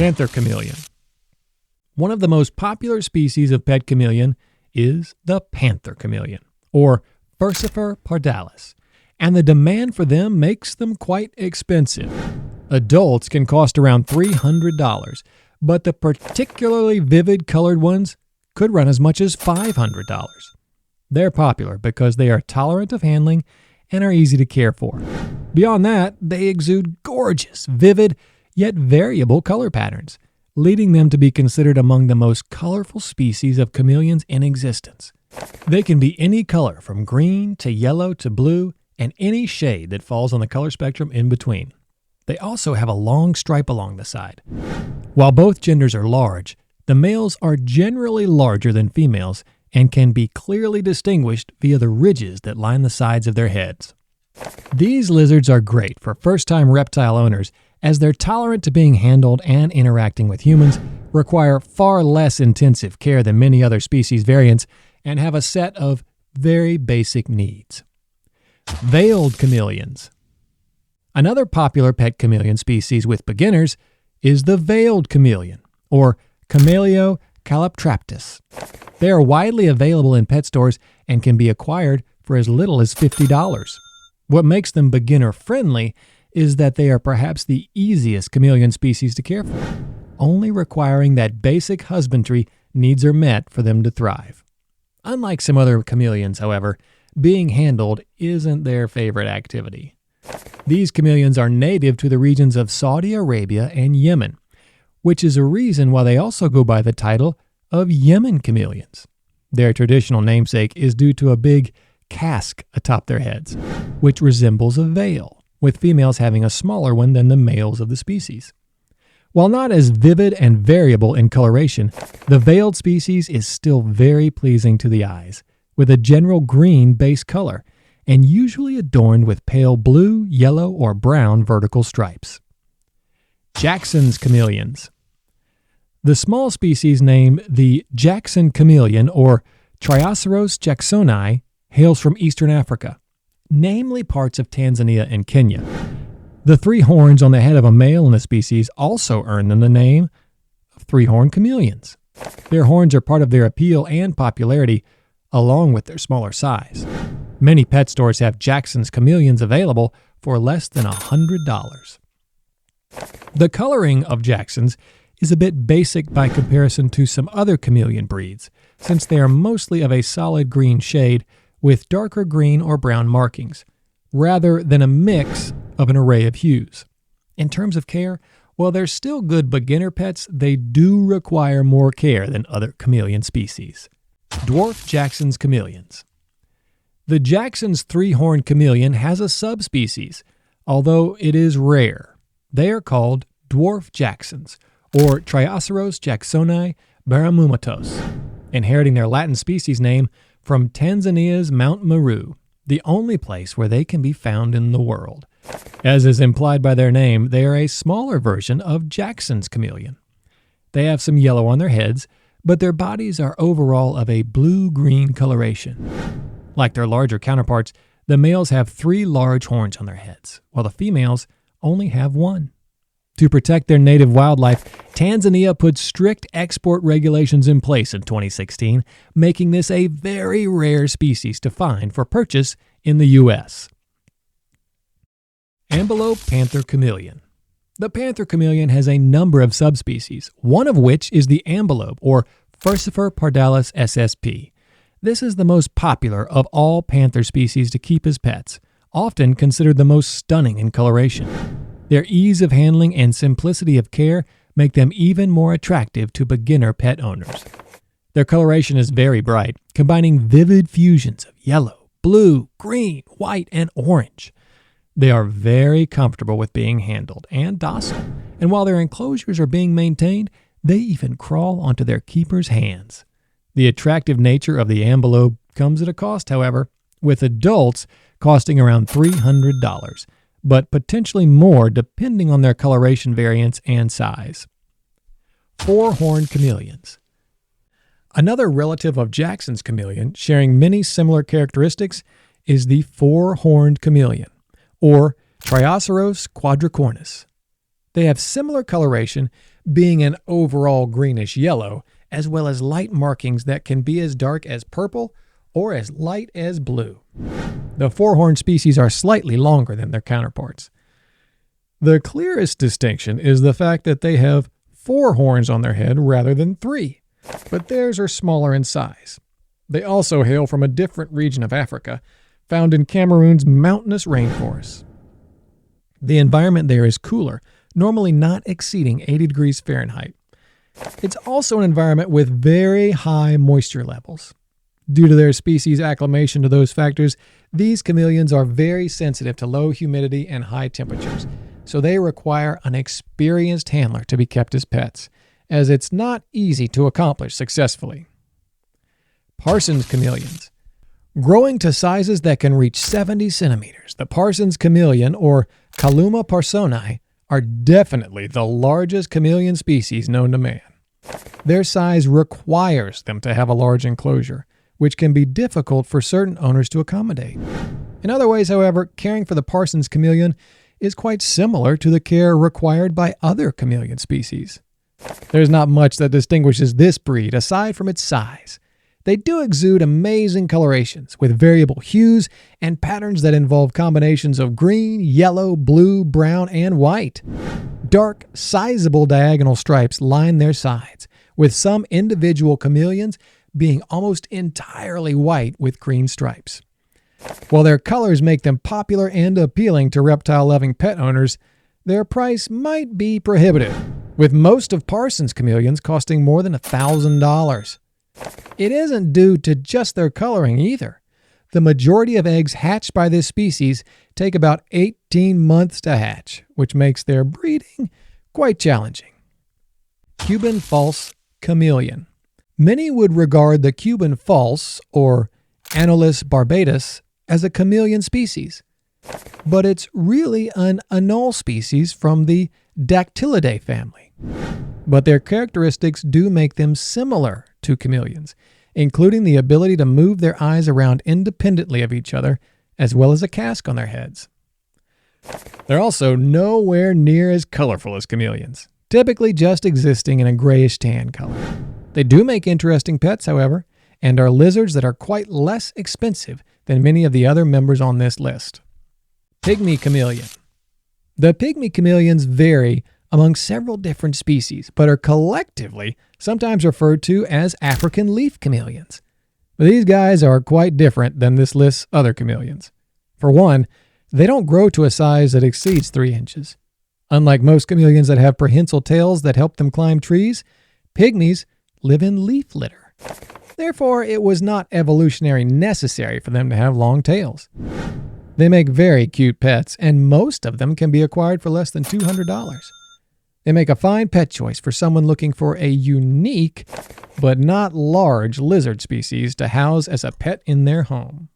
Panther chameleon. One of the most popular species of pet chameleon is the panther chameleon, or Furcifer pardalis, and the demand for them makes them quite expensive. Adults can cost around $300, but the particularly vivid colored ones could run as much as $500. They're popular because they are tolerant of handling and are easy to care for. Beyond that, they exude gorgeous, vivid, yet variable color patterns, leading them to be considered among the most colorful species of chameleons in existence. They can be any color from green to yellow to blue and any shade that falls on the color spectrum in between. They also have a long stripe along the side. While both genders are large, the males are generally larger than females and can be clearly distinguished via the ridges that line the sides of their heads. These lizards are great for first-time reptile owners as they're tolerant to being handled and interacting with humans, require far less intensive care than many other species variants, and have a set of very basic needs. Veiled chameleons. Another popular pet chameleon species with beginners is the veiled chameleon, or Chameleon caloptraptus. They are widely available in pet stores and can be acquired for as little as $50. What makes them beginner-friendly is that they are perhaps the easiest chameleon species to care for, only requiring that basic husbandry needs are met for them to thrive. Unlike some other chameleons, however, being handled isn't their favorite activity. These chameleons are native to the regions of Saudi Arabia and Yemen, which is a reason why they also go by the title of Yemen chameleons. Their traditional namesake is due to a big casque atop their heads, which resembles a veil, with females having a smaller one than the males of the species. While not as vivid and variable in coloration, the veiled species is still very pleasing to the eyes, with a general green base color, and usually adorned with pale blue, yellow, or brown vertical stripes. Jackson's chameleons. The small species named the Jackson chameleon, or Dwarf Jacksoni, hails from eastern Africa, namely parts of Tanzania and Kenya. The three horns on the head of a male in the species also earn them the name of three-horned chameleons. Their horns are part of their appeal and popularity, along with their smaller size. Many pet stores have Jackson's chameleons available for less than $100. The coloring of Jacksons is a bit basic by comparison to some other chameleon breeds, since they are mostly of a solid green shade with darker green or brown markings, rather than a mix of an array of hues. In terms of care, while they're still good beginner pets, they do require more care than other chameleon species. Dwarf Jackson's chameleons. The Jackson's three-horned chameleon has a subspecies, although it is rare. They are called Dwarf Jacksons, or Dwarf Jacksoni baramumatos, inheriting their Latin species name from Tanzania's Mount Meru, the only place where they can be found in the world. As is implied by their name, they are a smaller version of Jackson's chameleon. They have some yellow on their heads, but their bodies are overall of a blue-green coloration. Like their larger counterparts, the males have 3 large horns on their heads, while the females only have 1. To protect their native wildlife, Tanzania put strict export regulations in place in 2016, making this a very rare species to find for purchase in the U.S. Antelope panther chameleon. The panther chameleon has a number of subspecies, one of which is the antelope, or Furcifer pardalis ssp. This is the most popular of all panther species to keep as pets, often considered the most stunning in coloration. Their ease of handling and simplicity of care make them even more attractive to beginner pet owners. Their coloration is very bright, combining vivid fusions of yellow, blue, green, white, and orange. They are very comfortable with being handled and docile, and while their enclosures are being maintained, they even crawl onto their keeper's hands. The attractive nature of the antelope comes at a cost, however, with adults costing around $300. But potentially more depending on their coloration variants and size. 4-horned chameleons. Another relative of Jackson's chameleon, sharing many similar characteristics, is the 4-horned chameleon, or Dwarf quadricornis. They have similar coloration, being an overall greenish yellow, as well as light markings that can be as dark as purple or as light as blue. The four-horned species are slightly longer than their counterparts. The clearest distinction is the fact that they have 4 horns on their head rather than 3, but theirs are smaller in size. They also hail from a different region of Africa, found in Cameroon's mountainous rainforests. The environment there is cooler, normally not exceeding 80 degrees Fahrenheit. It's also an environment with very high moisture levels. Due to their species' acclimation to those factors, these chameleons are very sensitive to low humidity and high temperatures, so they require an experienced handler to be kept as pets, as it's not easy to accomplish successfully. Parson's chameleons. Growing to sizes that can reach 70 centimeters, the Parson's chameleon, or Caluma parsoni, are definitely the largest chameleon species known to man. Their size requires them to have a large enclosure, which can be difficult for certain owners to accommodate. In other ways, however, caring for the Parson's chameleon is quite similar to the care required by other chameleon species. There's not much that distinguishes this breed aside from its size. They do exude amazing colorations with variable hues and patterns that involve combinations of green, yellow, blue, brown, and white. Dark, sizable diagonal stripes line their sides, with some individual chameleons being almost entirely white with green stripes. While their colors make them popular and appealing to reptile-loving pet owners, their price might be prohibitive, with most of Parson's chameleons costing more than $1,000. It isn't due to just their coloring either. The majority of eggs hatched by this species take about 18 months to hatch, which makes their breeding quite challenging. Cuban false chameleon. Many would regard the Cuban false, or Anolis barbatus, as a chameleon species, but it's really an anole species from the Dactylidae family. But their characteristics do make them similar to chameleons, including the ability to move their eyes around independently of each other, as well as a casque on their heads. They're also nowhere near as colorful as chameleons, typically just existing in a grayish-tan color. They do make interesting pets, however, and are lizards that are quite less expensive than many of the other members on this list. Pygmy chameleon. The pygmy chameleons vary among several different species, but are collectively sometimes referred to as African leaf chameleons. But these guys are quite different than this list's other chameleons. For one, they don't grow to a size that exceeds 3 inches. Unlike most chameleons that have prehensile tails that help them climb trees, pygmies live in leaf litter. Therefore, it was not evolutionarily necessary for them to have long tails. They make very cute pets, and most of them can be acquired for less than $200. They make a fine pet choice for someone looking for a unique, but not large lizard species to house as a pet in their home.